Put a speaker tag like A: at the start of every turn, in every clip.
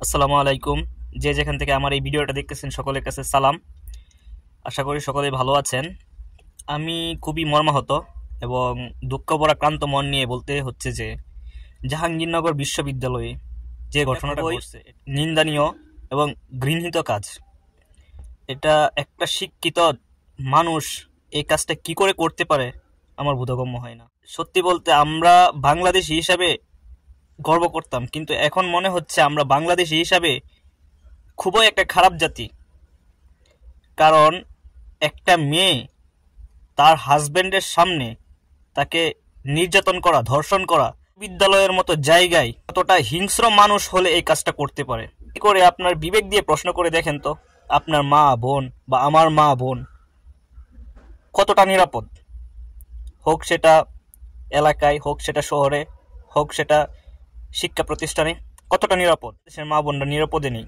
A: আসসালামু আলাইকুম। যে যেখান থেকে আমার এই ভিডিওটা দেখতেছেন সকলের কাছে সালাম। আশা করি সকলেই ভালো আছেন। আমি খুবই মর্মাহত এবং দুঃখপরাক্রান্ত মন নিয়ে বলতে হচ্ছে যে জাহাঙ্গীরনগর বিশ্ববিদ্যালয়ে যে ঘটনাটা ঘটছে নিন্দনীয় এবং ঘৃণিত কাজ। এটা একটা শিক্ষিত মানুষ এই কাজটা কি করে করতে পারে আমার বোধগম্য হয় না। সত্যি বলতে আমরা বাংলাদেশি হিসাবে গর্ব করতাম, কিন্তু এখন মনে হচ্ছে আমরা বাংলাদেশি হিসাবে খুবই একটা খারাপ জাতি। কারণ একটা মেয়ে তার হাজবেন্ডের সামনে তাকে নির্যাতন করা, ধর্ষণ করা, বিদ্যালয়ের মতো জায়গায় কতটা হিংস্র মানুষ হলে এই কাজটা করতে পারে? কি করে আপনার বিবেক দিয়ে প্রশ্ন করে দেখেন তো, আপনার মা বোন বা আমার মা বোন কতটা নিরাপদ? হোক সেটা এলাকায়, হোক সেটা শহরে, হোক সেটা শিক্ষা প্রতিষ্ঠানে, কতটা নিরাপদ? দেশের মা বোনরা নিরাপদে নেই।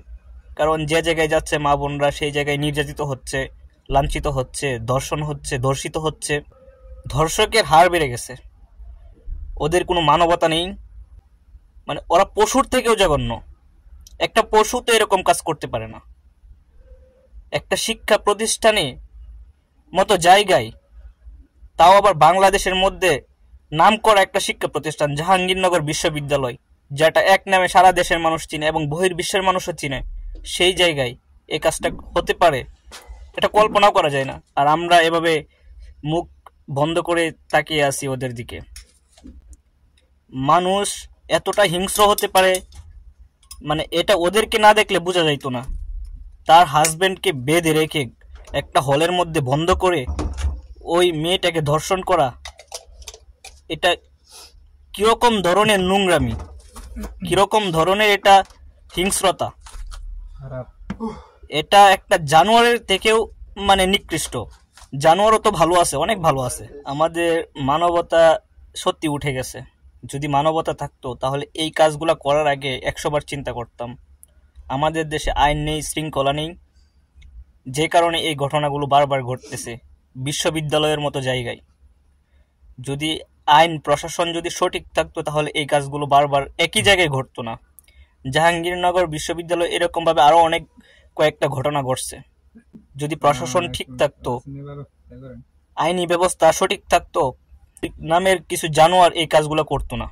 A: কারণ যে জায়গায় যাচ্ছে মা বোনরা সেই জায়গায় নির্যাতিত হচ্ছে, লাঞ্ছিত হচ্ছে, ধর্ষণ হচ্ছে, ধর্ষিত হচ্ছে। ধর্ষকের হার বেড়ে গেছে। ওদের কোনো মানবতা নেই। মানে ওরা পশুর থেকেও জঘন্য। একটা পশু তো এরকম কাজ করতে পারে না। একটা শিক্ষা প্রতিষ্ঠানে মতো জায়গায়, তাও আবার বাংলাদেশের মধ্যে নামকরা একটা শিক্ষা প্রতিষ্ঠান জাহাঙ্গীরনগর বিশ্ববিদ্যালয়, যেটা এক নামে সারা দেশের মানুষ চিনে এবং বহির্বিশ্বের মানুষও চিনে, সেই জায়গায় এই কাজটা হতে পারে এটা কল্পনাও করা যায় না। আর আমরা এভাবে মুখ বন্ধ করে তাকিয়ে আছি ওদের দিকে। মানুষ এতটা হিংস্র হতে পারে, মানে এটা ওদেরকে না দেখলে বোঝা যাইতো না। তার হাজবেন্ডকে বেঁধে রেখে একটা হলের মধ্যে বন্ধ করে ওই মেয়েটাকে ধর্ষণ করা, এটা কিরকম ধরনের নোংরামি, কিরকম ধরনের এটা হিংস্রতা! এটা একটা জানোয়ারের থেকেও মানে নিকৃষ্ট। জানোয়ারও তো ভালো আছে, অনেক ভালো আছে। আমাদের মানবতা সত্যি উঠে গেছে। যদি মানবতা থাকতো তাহলে এই কাজগুলো করার আগে 100 বার চিন্তা করতাম। আমাদের দেশে আইন নেই, শৃঙ্খলা নেই, যে কারণে এই ঘটনাগুলো বারবার ঘটতেছে বিশ্ববিদ্যালয়ের মতো জায়গায়। যদি আইন প্রশাসন যদি সঠিক থাকতো তাহলে এই কাজগুলো বারবার একই জায়গায় ঘটতো না। জাহাঙ্গীরনগর বিশ্ববিদ্যালয় এরকম ভাবে আরো অনেক কয়েকটা ঘটনা ঘটছে। যদি প্রশাসন ঠিক থাকতো, আইনি ব্যবস্থা সঠিক থাকতো, নামের কিছু জানোয়ার এই কাজগুলো করতো না।